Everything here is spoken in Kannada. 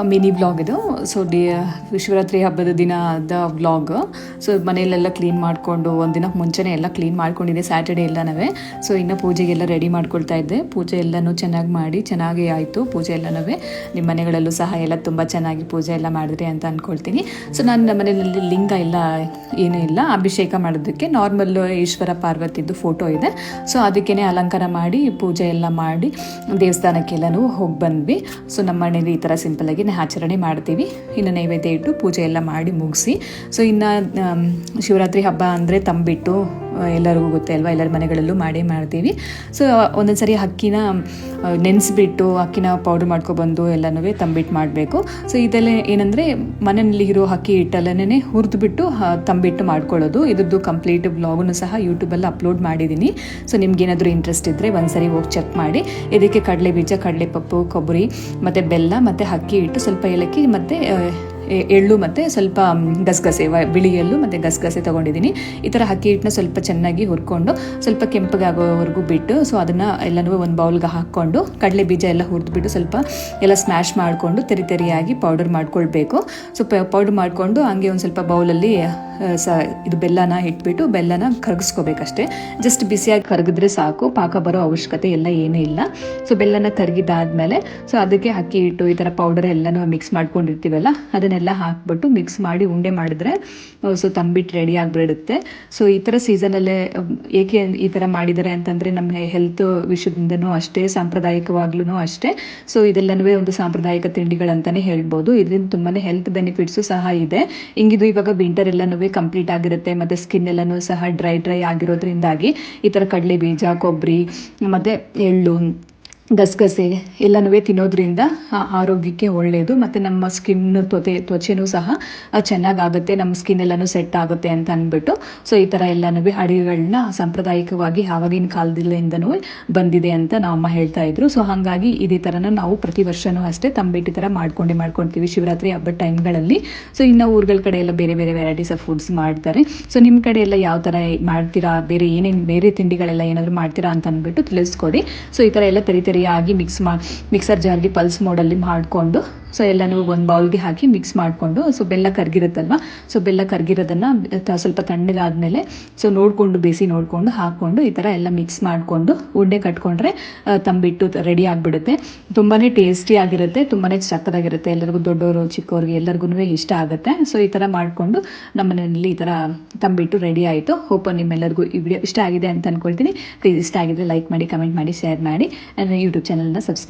ಮಿನಿ ವ್ಲಾಗ್ ಇದು. ಸೊ ಶಿವರಾತ್ರಿ ಹಬ್ಬದ ದಿನದ ವ್ಲಾಗ್. ಸೊ ಮನೆಯಲ್ಲೆಲ್ಲ ಕ್ಲೀನ್ ಮಾಡಿಕೊಂಡು ಒಂದಿನಕ್ಕೆ ಮುಂಚೆನೇ ಎಲ್ಲ ಕ್ಲೀನ್ ಮಾಡ್ಕೊಂಡಿದ್ದೆ ಸ್ಯಾಟರ್ಡೇ ಎಲ್ಲನೂ. ಸೊ ಇನ್ನು ಪೂಜೆಗೆಲ್ಲ ರೆಡಿ ಮಾಡ್ಕೊಳ್ತಾ ಇದ್ದೆ. ಪೂಜೆ ಎಲ್ಲನೂ ಚೆನ್ನಾಗಿ ಮಾಡಿ ಚೆನ್ನಾಗಿ ಆಯಿತು ಪೂಜೆ ಎಲ್ಲನೂ. ನಿಮ್ಮ ಮನೆಗಳಲ್ಲೂ ಸಹ ಎಲ್ಲ ತುಂಬ ಚೆನ್ನಾಗಿ ಪೂಜೆ ಎಲ್ಲ ಮಾಡಿದ್ರಿ ಅಂತ ಅಂದ್ಕೊಳ್ತೀನಿ. ಸೊ ನಾನು ನಮ್ಮ ಮನೆಯಲ್ಲಿ ಲಿಂಗ ಎಲ್ಲ ಏನೂ ಇಲ್ಲ, ಅಭಿಷೇಕ ಮಾಡೋದಕ್ಕೆ ನಾರ್ಮಲ್ ಈಶ್ವರ ಪಾರ್ವತಿದ್ದು ಫೋಟೋ ಇದೆ. ಸೊ ಅದಕ್ಕೇ ಅಲಂಕಾರ ಮಾಡಿ ಪೂಜೆ ಎಲ್ಲ ಮಾಡಿ ದೇವಸ್ಥಾನಕ್ಕೆಲ್ಲನೂ ಹೋಗಿ ಬಂದ್ವಿ. ಸೊ ನಮ್ಮ ಮನೇಲಿ ಈ ಥರ ಸಿಂಪಲಾಗಿ ಆಚರಣೆ ಮಾಡ್ತೀವಿ. ಇನ್ನು ನೈವೇದ್ಯ ಇಟ್ಟು ಪೂಜೆ ಎಲ್ಲ ಮಾಡಿ ಮುಗಿಸಿ, ಸೊ ಇನ್ನು ಶಿವರಾತ್ರಿ ಹಬ್ಬ ಅಂದರೆ ತಂಬಿಟ್ಟು ಎಲ್ಲರಿಗೂ ಗೊತ್ತೇ ಅಲ್ವಾ, ಎಲ್ಲರ ಮನೆಗಳಲ್ಲೂ ಮಾಡೇ ಮಾಡ್ತೀವಿ. ಸೊ ಒಂದೊಂದು ಸರಿ ಅಕ್ಕಿನ ನೆನೆಸ್ಬಿಟ್ಟು ಅಕ್ಕಿನ ಪೌಡ್ರ್ ಮಾಡ್ಕೊಬಂದು ಎಲ್ಲನೂ ತಂಬಿಟ್ಟು ಮಾಡಬೇಕು. ಸೊ ಇದೆಲ್ಲ ಏನಂದರೆ ಮನೆಯಲ್ಲಿ ಇರೋ ಅಕ್ಕಿ ಹಿಟ್ಟಲ್ಲೇ ಹುರಿದ್ಬಿಟ್ಟು ತಂಬಿಟ್ಟು ಮಾಡ್ಕೊಳ್ಳೋದು. ಇದ್ರದ್ದು ಕಂಪ್ಲೀಟ್ ವ್ಲಾಗನ್ನು ಸಹ ಯೂಟ್ಯೂಬಲ್ಲಿ ಅಪ್ಲೋಡ್ ಮಾಡಿದ್ದೀನಿ. ಸೊ ನಿಮ್ಗೇನಾದರೂ ಇಂಟ್ರೆಸ್ಟ್ ಇದ್ದರೆ ಒಂದ್ಸರಿ ಹೋಗಿ ಚೆಕ್ ಮಾಡಿ. ಇದಕ್ಕೆ ಕಡಲೆ ಬೀಜ, ಕಡಲೆಪಪ್ಪು, ಕೊಬ್ಬರಿ ಮತ್ತು ಬೆಲ್ಲ ಮತ್ತು ಅಕ್ಕಿ ಹಿಟ್ಟು, ಸ್ವಲ್ಪ ಏಲಕ್ಕಿ ಮತ್ತು ಎಳ್ಳು ಮತ್ತು ಸ್ವಲ್ಪ ಗಸಗಸೆ, ಬಿಳಿ ಎಳ್ಳು ಮತ್ತು ಗಸಗಸೆ ತೊಗೊಂಡಿದ್ದೀನಿ. ಈ ಥರ ಅಕ್ಕಿ ಹಿಟ್ಟನ್ನ ಸ್ವಲ್ಪ ಚೆನ್ನಾಗಿ ಹುರ್ಕೊಂಡು ಸ್ವಲ್ಪ ಕೆಂಪಗಾಗೋವರೆಗೂ ಬಿಟ್ಟು, ಸೊ ಅದನ್ನು ಎಲ್ಲನೂ ಒಂದು ಬೌಲ್ಗೆ ಹಾಕ್ಕೊಂಡು ಕಡಲೆ ಬೀಜ ಎಲ್ಲ ಹುರಿದ್ಬಿಟ್ಟು ಸ್ವಲ್ಪ ಎಲ್ಲ ಸ್ಮ್ಯಾಶ್ ಮಾಡಿಕೊಂಡು ತೆರಿಯಾಗಿ ಪೌಡರ್ ಮಾಡ್ಕೊಳ್ಬೇಕು. ಸೊ ಪೌಡ್ರ್ ಮಾಡಿಕೊಂಡು ಹಂಗೆ ಒಂದು ಸ್ವಲ್ಪ ಬೌಲಲ್ಲಿ ಇದು ಬೆಲ್ಲನ ಇಟ್ಬಿಟ್ಟು ಬೆಲ್ಲನ ಕರಗಿಸ್ಕೋಬೇಕಷ್ಟೇ. ಜಸ್ಟ್ ಬಿಸಿಯಾಗಿ ಕರಗಿದ್ರೆ ಸಾಕು, ಪಾಕ ಬರೋ ಅವಶ್ಯಕತೆ ಎಲ್ಲ ಏನೂ ಇಲ್ಲ. ಸೊ ಬೆಲ್ಲನ ಕರಗಿದಾದ್ಮೇಲೆ ಸೊ ಅದಕ್ಕೆ ಅಕ್ಕಿ ಹಿಟ್ಟು ಈ ಥರ ಪೌಡರ್ ಎಲ್ಲನೂ ಮಿಕ್ಸ್ ಮಾಡ್ಕೊಂಡಿರ್ತೀವಲ್ಲ ಅದನ್ನೆಲ್ಲ ಹಾಕ್ಬಿಟ್ಟು ಮಿಕ್ಸ್ ಮಾಡಿ ಉಂಡೆ ಮಾಡಿದ್ರೆ ಸೊ ತಂಬಿಟ್ಟು ರೆಡಿ ಆಗಿಬಿಡುತ್ತೆ. ಸೊ ಈ ಥರ ಸೀಸನಲ್ಲೇ ಏಕೆ ಈ ಥರ ಮಾಡಿದ್ದಾರೆ ಅಂತಂದರೆ ನಮ್ಮ ಹೆಲ್ತ್ ವಿಷಯದಿಂದನೂ ಅಷ್ಟೇ, ಸಾಂಪ್ರದಾಯಿಕವಾಗ್ಲೂ ಅಷ್ಟೇ. ಸೊ ಇದೆಲ್ಲನೂ ಒಂದು ಸಾಂಪ್ರದಾಯಿಕ ತಿಂಡಿಗಳಂತಲೇ ಹೇಳ್ಬೋದು. ಇದರಿಂದ ತುಂಬಾ ಹೆಲ್ತ್ ಬೆನಿಫಿಟ್ಸು ಸಹ ಇದೆ. ಹಿಂಗಿದು ಇವಾಗ ವಿಂಟರ್ ಎಲ್ಲನೂ ಕಂಪ್ಲೀಟ್ ಆಗಿರುತ್ತೆ ಮತ್ತು ಸ್ಕಿನ್ ಎಲ್ಲನೂ ಸಹ ಡ್ರೈ ಆಗಿರೋದ್ರಿಂದಾಗಿ ಈ ಥರ ಕಡಲೆ ಬೀಜ, ಕೊಬ್ಬರಿ ಮತ್ತು ಎಳ್ಳು, ಗಸಗಸೆ ಎಲ್ಲನೂ ತಿನ್ನೋದ್ರಿಂದ ಆರೋಗ್ಯಕ್ಕೆ ಒಳ್ಳೆಯದು. ಮತ್ತು ನಮ್ಮ ಸ್ಕಿನ್ ತ್ವಚೆನೂ ಸಹ ಚೆನ್ನಾಗಾಗುತ್ತೆ, ನಮ್ಮ ಸ್ಕಿನ್ ಎಲ್ಲನೂ ಸೆಟ್ ಆಗುತ್ತೆ ಅಂತ ಅಂದ್ಬಿಟ್ಟು ಸೊ ಈ ಥರ ಎಲ್ಲನೂ ಅಡುಗೆಗಳನ್ನ ಸಾಂಪ್ರದಾಯಿಕವಾಗಿ ಆವಾಗಿನ ಕಾಲದಿಂದಲೂ ಬಂದಿದೆ ಅಂತ ನಮ್ಮ ಅಮ್ಮ ಹೇಳ್ತಾ ಇದ್ರು. ಸೊ ಹಾಗಾಗಿ ಇದೇ ಥರನ ನಾವು ಪ್ರತಿ ವರ್ಷವೂ ಅಷ್ಟೇ ತಂಬಿಟ್ಟು ಥರ ಮಾಡ್ಕೊಳ್ತೀವಿ ಶಿವರಾತ್ರಿ ಹಬ್ಬದ ಟೈಮ್ಗಳಲ್ಲಿ. ಸೊ ಇನ್ನು ಊರುಗಳ ಕಡೆ ಎಲ್ಲ ಬೇರೆ ಬೇರೆ ವೆರೈಟೀಸ್ ಆಫ್ ಫುಡ್ಸ್ ಮಾಡ್ತಾರೆ. ಸೊ ನಿಮ್ಮ ಕಡೆ ಎಲ್ಲ ಯಾವ ಥರ ಮಾಡ್ತೀರಾ, ಬೇರೆ ತಿಂಡಿಗಳೆಲ್ಲ ಏನಾದರೂ ಮಾಡ್ತೀರಾ ಅಂತ ಅಂದ್ಬಿಟ್ಟು ತಿಳಿಸ್ಕೊಡಿ. ಸೊ ಈ ಥರ ಎಲ್ಲ ತೆರಿಯಾಗಿ ಮಿಕ್ಸರ್ ಜಾರ್ಗೆ ಪಲ್ಸ್ ಮೋಡಲ್ಲಿ ಮಾಡಿಕೊಂಡು ಸೊ ಎಲ್ಲನೂ ಒಂದು ಬೌಲ್ಗೆ ಹಾಕಿ ಮಿಕ್ಸ್ ಮಾಡಿಕೊಂಡು, ಸೊ ಬೆಲ್ಲ ಕರಗಿರುತ್ತಲ್ವ, ಸೊ ಬೆಲ್ಲ ಕರಗಿರೋದನ್ನು ಸ್ವಲ್ಪ ತಣ್ಣಗಾದ್ಮೇಲೆ ಸೊ ಬಿಸಿ ನೋಡಿಕೊಂಡು ಹಾಕ್ಕೊಂಡು ಈ ಥರ ಎಲ್ಲ ಮಿಕ್ಸ್ ಮಾಡಿಕೊಂಡು ಉಂಡೆ ಕಟ್ಕೊಂಡ್ರೆ ತಂಬಿಟ್ಟು ರೆಡಿ ಆಗಿಬಿಡುತ್ತೆ. ತುಂಬಾ ಟೇಸ್ಟಿಯಾಗಿರುತ್ತೆ, ತುಂಬಾ ಸಕ್ಕತ್ತಾಗಿರುತ್ತೆ. ಎಲ್ಲರಿಗೂ ದೊಡ್ಡವರು ಚಿಕ್ಕವ್ರಿಗೆ ಎಲ್ಲರಿಗೂ ಇಷ್ಟ ಆಗುತ್ತೆ. ಸೊ ಈ ಥರ ಮಾಡಿಕೊಂಡು ನಮ್ಮ ಮನೆಯಲ್ಲಿ ಈ ಥರ ತಂಬಿಟ್ಟು ರೆಡಿ ಆಯಿತು. ಹೋಪ್ ನಿಮ್ಮೆಲ್ಲರಿಗೂ ಈ ವಿಡಿಯೋ ಇಷ್ಟ ಆಗಿದೆ ಅಂತ ಅಂದ್ಕೊಳ್ತೀನಿ. ಪ್ಲೀಸ್ ಇಷ್ಟ ಆಗಿದ್ರೆ ಲೈಕ್ ಮಾಡಿ, ಕಮೆಂಟ್ ಮಾಡಿ, ಶೇರ್ ಮಾಡಿ, ಯೂಟ್ಯೂಬ್ ಚಾನಲ್ನ ಸಬ್ಸ್ಕ್ರೈಬ್